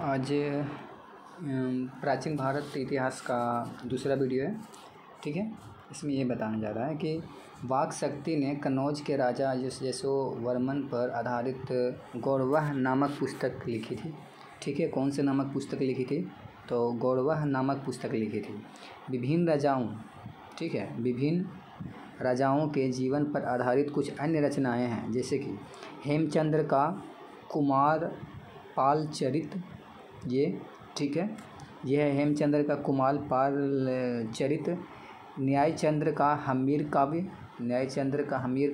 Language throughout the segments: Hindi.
आज प्राचीन भारत इतिहास का दूसरा वीडियो है। ठीक है, इसमें ये बताने जा रहा है कि वाक शक्ति ने कन्नौज के राजा यशोवर्मन पर आधारित गौरवह नामक पुस्तक लिखी थी। ठीक है, कौन से नामक पुस्तक लिखी थी? तो गौरवह नामक पुस्तक लिखी थी। विभिन्न राजाओं विभिन्न राजाओं के जीवन पर आधारित कुछ अन्य रचनाएं हैं, जैसे कि हेमचंद्र का कुमार पाल चरित। ये ठीक है, यह है हेमचंद्र का कुमार पाल चरित। न्यायचंद्र का हमीर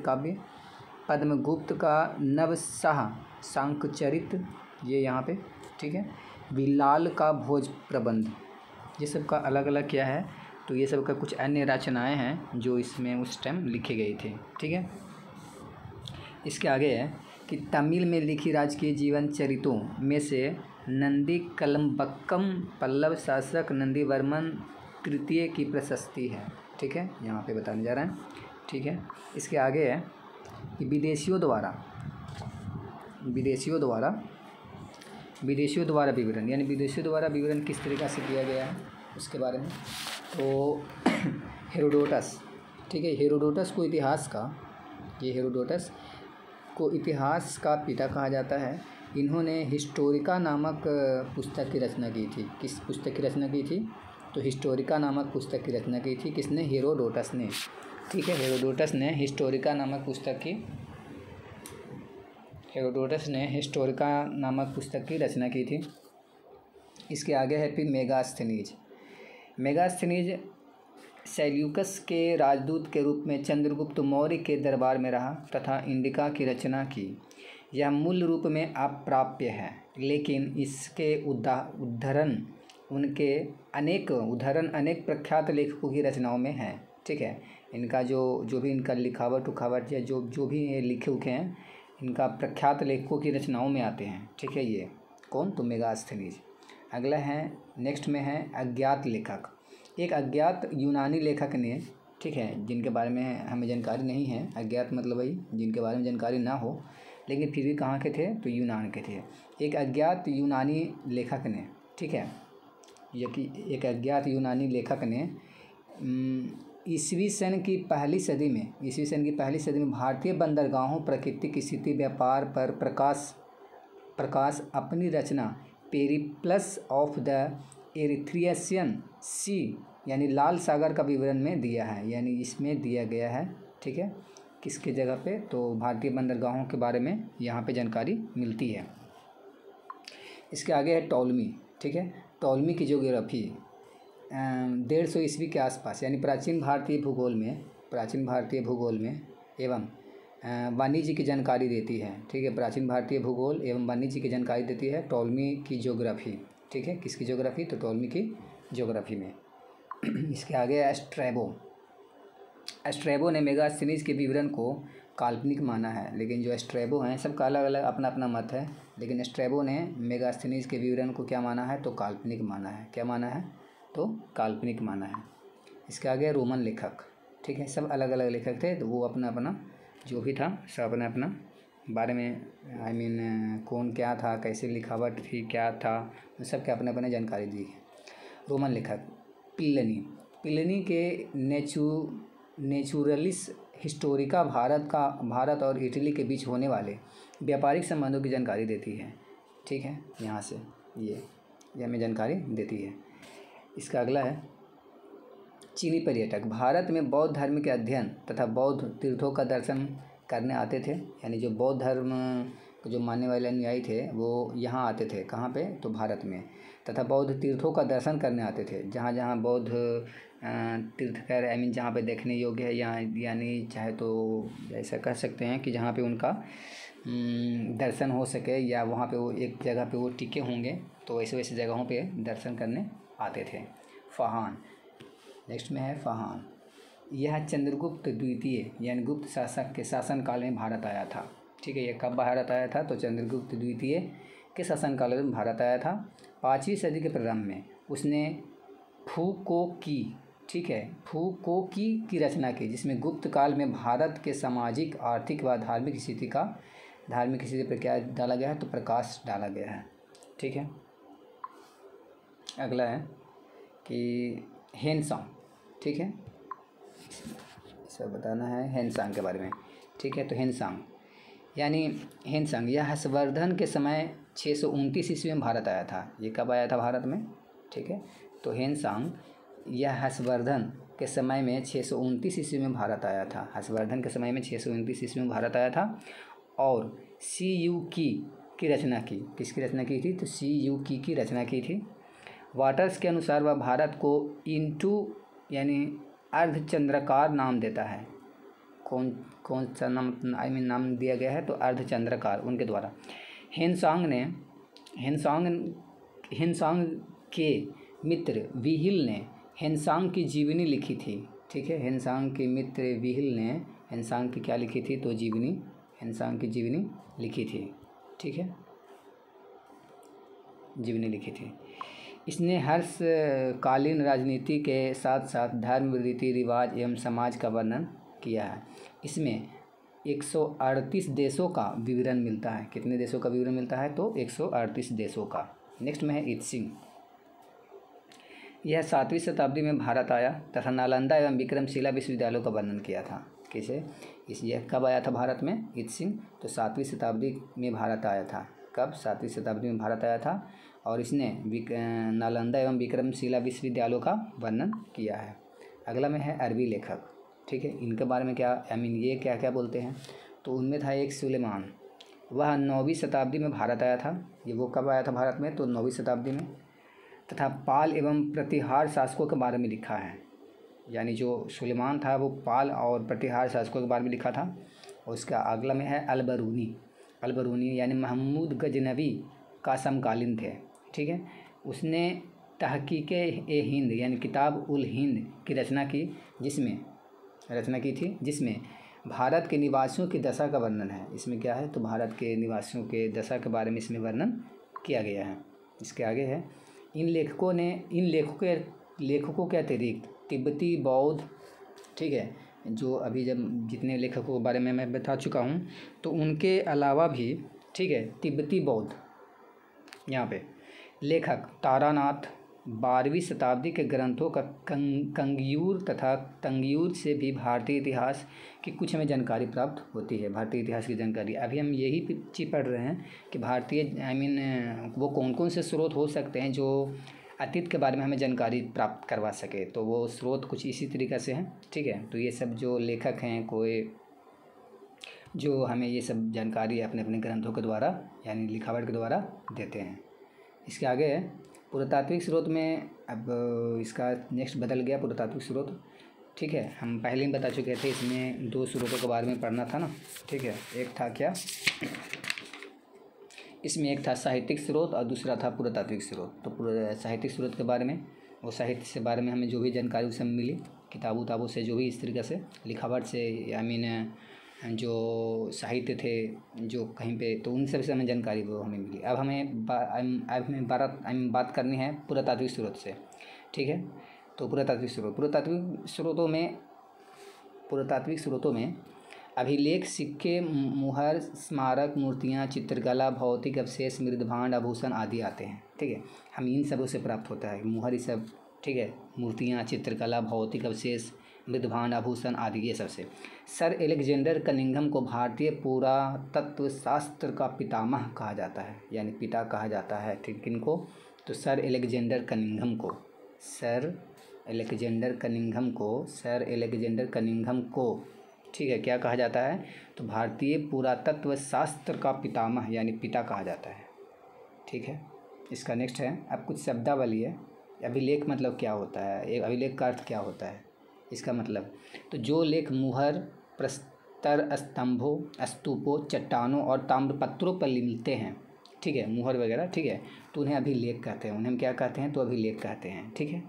काव्य। पद्मगुप्त का नवशाह सांकचरित, ये यहाँ पे ठीक है। बिलाल का भोज प्रबंध। ये सब का अलग अलग क्या है, तो ये सब का कुछ अन्य रचनाएं हैं जो इसमें उस टाइम लिखी गई थी। ठीक है, इसके आगे है कि तमिल में लिखी राजकीय जीवन चरितों में से नंदी कलम्बक्कम पल्लव शासक नंदीवर्मन तृतीय की प्रशस्ति है। ठीक है, यहाँ पे बताने जा रहे हैं। ठीक है, इसके आगे है कि विदेशियों द्वारा विवरण, यानी विदेशियों द्वारा विवरण किस तरीक़ा से किया गया है उसके बारे में। तो हेरोडोटस, ठीक है, हेरोडोटस को इतिहास का पिता कहा जाता है। इन्होंने हिस्टोरिका नामक पुस्तक की रचना की थी। किस पुस्तक की रचना की थी? तो हिस्टोरिका नामक पुस्तक की रचना की थी। किसने? हेरोडोटस ने। ठीक है, हेरोडोटस ने हिस्टोरिका नामक पुस्तक की रचना की थी। इसके आगे है फिर मेगास्थनीज सेल्यूकस के राजदूत के रूप में चंद्रगुप्त मौर्य के दरबार में रहा तथा इंडिका की रचना की। यह मूल रूप में अप्राप्य है, लेकिन इसके उद्धरण अनेक प्रख्यात लेखकों की रचनाओं में है। ठीक है, इनका जो भी इनका लिखावट या जो भी ये लिखे हुए हैं, इनका प्रख्यात लेखकों की रचनाओं में आते हैं। ठीक है, ये कौन? तो मेगास्थनीज। अगला है, नेक्स्ट में है अज्ञात लेखक। एक अज्ञात यूनानी लेखक ने, ठीक है, जिनके बारे में हमें जानकारी नहीं है। अज्ञात मतलब भाई जिनके बारे में जानकारी ना हो, लेकिन फिर भी कहाँ के थे? तो यूनान के थे। एक अज्ञात यूनानी लेखक ने, ठीक है, एक अज्ञात यूनानी लेखक ने ईसवी सन की पहली सदी में भारतीय बंदरगाहों, प्राकृतिक स्थिति, व्यापार पर प्रकाश अपनी रचना पेरिप्लस ऑफ द एरिथ्रियन सी, यानी लाल सागर का विवरण में दिया है। यानी इसमें दिया गया है। ठीक है, किसके जगह पे? तो भारतीय बंदरगाहों के बारे में यहाँ पे जानकारी मिलती है। इसके आगे है टॉलमी। ठीक है, टॉलमी की ज्योग्राफी 150 ईस्वी के आसपास, यानी प्राचीन भारतीय भूगोल में एवं वाणिज्य की जानकारी देती है। ठीक है, प्राचीन भारतीय भूगोल एवं वाणिज्य की जानकारी देती है टॉलमी की ज्योग्राफी। ठीक है, किसकी ज्योग्राफी? तो टॉलमी की ज्योग्राफी में। इसके आगे है स्ट्रैबो ने मेगास्थनीज के विवरण को काल्पनिक माना है, लेकिन जो स्ट्रैबो हैं सबका अलग अलग अपना मत है, लेकिन स्ट्रैबो ने मेगास्थनीज के विवरण को क्या माना है? तो काल्पनिक माना है। क्या माना है? तो काल्पनिक माना है। इसके आगे रोमन लेखक। ठीक है, सब अलग अलग लेखक थे, तो वो अपना जो भी था सब अपना बारे में कौन क्या था, कैसे लिखावट थी, क्या था, सब के अपने जानकारी दी है। रोमन लेखक प्लिनी के नेचुरलिस हिस्टोरिका भारत और इटली के बीच होने वाले व्यापारिक संबंधों की जानकारी देती है। ठीक है, यहाँ से ये हमें जानकारी देती है। इसका अगला है चीनी पर्यटक भारत में बौद्ध धर्म के अध्ययन तथा बौद्ध तीर्थों का दर्शन करने आते थे। यानी जो बौद्ध धर्म को जो मानने वाले अनुयायी थे वो यहाँ आते थे। कहाँ पे? तो भारत में। तथा बौद्ध तीर्थों का दर्शन करने आते थे। जहाँ बौद्ध तीर्थ जहाँ पे देखने योग्य है, यहाँ यानी चाहे तो ऐसा कह सकते हैं कि जहाँ पे उनका दर्शन हो सके, या वहाँ पे वो एक जगह पे वो टिके होंगे, तो वैसे जगहों पे दर्शन करने आते थे। फहान, नेक्स्ट में है फहान। यह चंद्रगुप्त द्वितीय यानी गुप्त शासक के शासनकाल में भारत आया था। ठीक है, ये कब भारत आया था? तो चंद्रगुप्त द्वितीय के शासनकाल में भारत आया था। 5वीं सदी के प्रारंभ में उसने फूकोकी की रचना की, जिसमें गुप्त काल में भारत के सामाजिक, आर्थिक व धार्मिक स्थिति पर क्या डाला गया है? तो प्रकाश डाला गया है। ठीक है, अगला है कि हेनसांग, ठीक है, सब बताना है हेनसांग के बारे में, ठीक है। तो हेनसांग यानी हेनसांग यह हर्षवर्धन के समय 629 ईस्वी में भारत आया था। ये कब आया था भारत में, ठीक है। तो हेनसांग यह हर्षवर्धन के समय में 629 ईस्वी में भारत आया था। हर्षवर्धन के समय में 629 ईस्वी में भारत आया था और सी यू की रचना की। किसकी रचना की थी? तो सी यू की रचना की थी। वाटर्स के अनुसार वह भारत को इंटू यानी अर्धचंद्राकार नाम देता है। कौन सा नाम नाम दिया गया है? तो अर्धचंद्राकार उनके द्वारा। हेनसांग के मित्र विहिल ने हेनसांग की जीवनी लिखी थी, ठीक है। हेनसांग के मित्र विहिल ने हेनसांग की क्या लिखी थी? तो जीवनी, हेनसांग की जीवनी लिखी थी, ठीक है, जीवनी लिखी थी। इसने हर्षकालीन राजनीति के साथ साथ धर्म, रीति रिवाज एवं समाज का वर्णन किया है। इसमें 138 देशों का विवरण मिलता है। कितने देशों का विवरण मिलता है? तो 138 देशों का। नेक्स्ट में है इत्सिंग। यह 7वीं शताब्दी में भारत आया तथा नालंदा एवं विक्रमशिला विश्वविद्यालयों का वर्णन किया था। किसे? यह कब आया था भारत में? इत्सिंग। तो 7वीं शताब्दी में भारत आया था। कब? 7वीं शताब्दी में भारत आया था और इसने नालंदा एवं विक्रमशिला विश्वविद्यालयों का वर्णन किया है। अगला में है अरबी लेखक, ठीक है। इनके बारे में क्या ये क्या क्या बोलते हैं? तो उनमें था एक सुलेमान। वह 9वीं शताब्दी में भारत आया था। ये वो कब आया था भारत में? तो 9वीं शताब्दी में। तथा पाल एवं प्रतिहार शासकों के बारे में लिखा है। यानी जो सुलेमान था वो पाल और प्रतिहार शासकों के बारे में लिखा था। और उसका अगला में है अलबरूनी यानी महमूद गजनवी का समकालीन थे, ठीक है। उसने तहकीक-ए-हिंद यानी किताब उल हिंद की रचना की थी, जिसमें भारत के निवासियों की दशा का वर्णन है। इसमें क्या है? तो भारत के निवासियों के दशा के बारे में इसमें वर्णन किया गया है। इसके आगे है इन लेखकों के अतिरिक्त तिब्बती बौद्ध, ठीक है, जो अभी जब जितने लेखकों के बारे में मैं बता चुका हूँ, तो उनके अलावा भी, ठीक है, तिब्बती बौद्ध यहाँ पे लेखक तारानाथ 12वीं शताब्दी के ग्रंथों का कंगियूर तथा तंगियूर से भी भारतीय इतिहास की कुछ हमें जानकारी प्राप्त होती है। भारतीय इतिहास की जानकारी अभी हम यही चीज़ पढ़ रहे हैं कि भारतीय वो कौन कौन से स्रोत हो सकते हैं जो अतीत के बारे में हमें जानकारी प्राप्त करवा सके। तो वो स्रोत कुछ इसी तरीक़े से हैं, ठीक है। तो ये सब जो लेखक हैं कोई जो हमें ये सब जानकारी अपने अपने ग्रंथों के द्वारा यानी लिखावट के द्वारा देते हैं। इसके आगे है पुरातात्विक स्रोत में। अब इसका नेक्स्ट बदल गया पुरातात्विक स्रोत, ठीक है। हम पहले ही बता चुके थे, इसमें 2 स्रोतों के बारे में पढ़ना था ना, ठीक है। एक था क्या? इसमें एक था साहित्यिक स्रोत और दूसरा था पुरातात्विक स्रोत। तो साहित्यिक स्रोत के बारे में, वो साहित्य से बारे में हमें जो भी जानकारी उसे मिली किताबों से, जो भी इस तरीक़े से लिखावट से जो साहित्य थे जो कहीं पे, तो उन सब से हमें जानकारी वो हमें मिली। अब हमें बात करनी है पुरातात्विक स्रोत से, ठीक है। तो पुरातात्विक स्रोतों में अभिलेख, सिक्के, मुहर, स्मारक, मूर्तियाँ, चित्रकला, भौतिक अवशेष, मृदभांड, आभूषण आदि आते हैं, ठीक है। हम इन सबों से प्राप्त होता है मुहर, ये सब, ठीक है, मूर्तियाँ, चित्रकला, भौतिक अवशेष, मृदभांड, आभूषण आदि ये सबसे। सर एलेक्जेंडर कनिंघम को भारतीय पुरातत्व शास्त्र का पितामह कहा जाता है, यानी पिता कहा जाता है, ठीक। किनको? तो सर एलेक्जेंडर कनिंघम को, ठीक है, क्या कहा जाता है? तो भारतीय पुरातत्व शास्त्र का पितामह यानी पिता कहा जाता है, ठीक है। इसका नेक्स्ट है अब कुछ शब्दावली है। अभिलेख मतलब क्या होता है? अभिलेख का अर्थ क्या होता है? इसका मतलब, तो जो लेख मुहर, प्रस्तर, स्तंभों, स्तूपों, चट्टानों और ताम्रपत्रों पर मिलते हैं, ठीक है, मुहर वगैरह, ठीक है, तो उन्हें अभिलेख कहते हैं। उन्हें हम क्या कहते हैं? तो अभिलेख कहते हैं, ठीक है।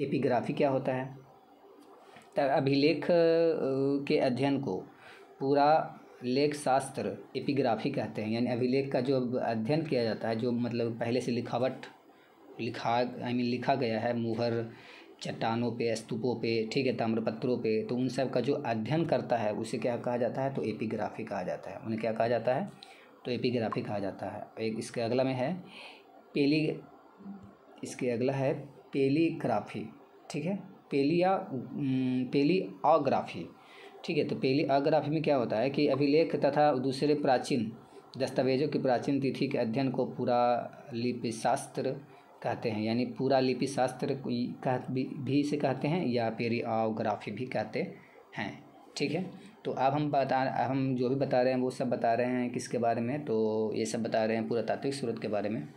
एपिग्राफी क्या होता है? तो अभिलेख के अध्ययन को पूरा लेख शास्त्र एपिग्राफी कहते हैं। यानी अभिलेख का जो अध्ययन किया जाता है, जो मतलब पहले से लिखा गया है मुहर, चट्टानों पे, स्तूपों पे, ठीक है, ताम्रपत्रों पे, तो उन सब का जो अध्ययन करता है उसे क्या कहा जाता है? तो एपिग्राफी कहा जाता है। उन्हें क्या कहा जाता है? तो एपिग्राफी कहा जाता है। एक इसके अगला में है इसके अगला है पेलीग्राफी, ठीक है, पेलियोग्राफी, ठीक है। तो पेलियोग्राफी में क्या होता है कि अभिलेख तथा दूसरे प्राचीन दस्तावेजों की प्राचीन तिथि के अध्ययन को पुरालिपि शास्त्र कहते हैं, यानी पुरालिपि शास्त्र भी इसे कहते हैं या पेलियोग्राफी भी कहते हैं, ठीक है। तो अब हम जो भी बता रहे हैं वो सब बता रहे हैं किसके बारे में, तो ये सब बता रहे हैं पुरातात्विक स्रोत के बारे में,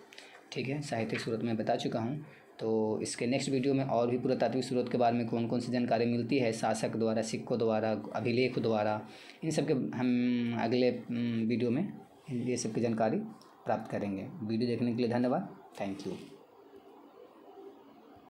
ठीक है। साहित्यिक स्रोत में बता चुका हूँ। तो इसके नेक्स्ट वीडियो में और भी पुरातात्विक स्रोत के बारे में कौन कौन सी जानकारी मिलती है शासक द्वारा, सिक्कों द्वारा, अभिलेख द्वारा, इन सब के हम अगले वीडियो में ये सब की जानकारी प्राप्त करेंगे। वीडियो देखने के लिए धन्यवाद। Thank you.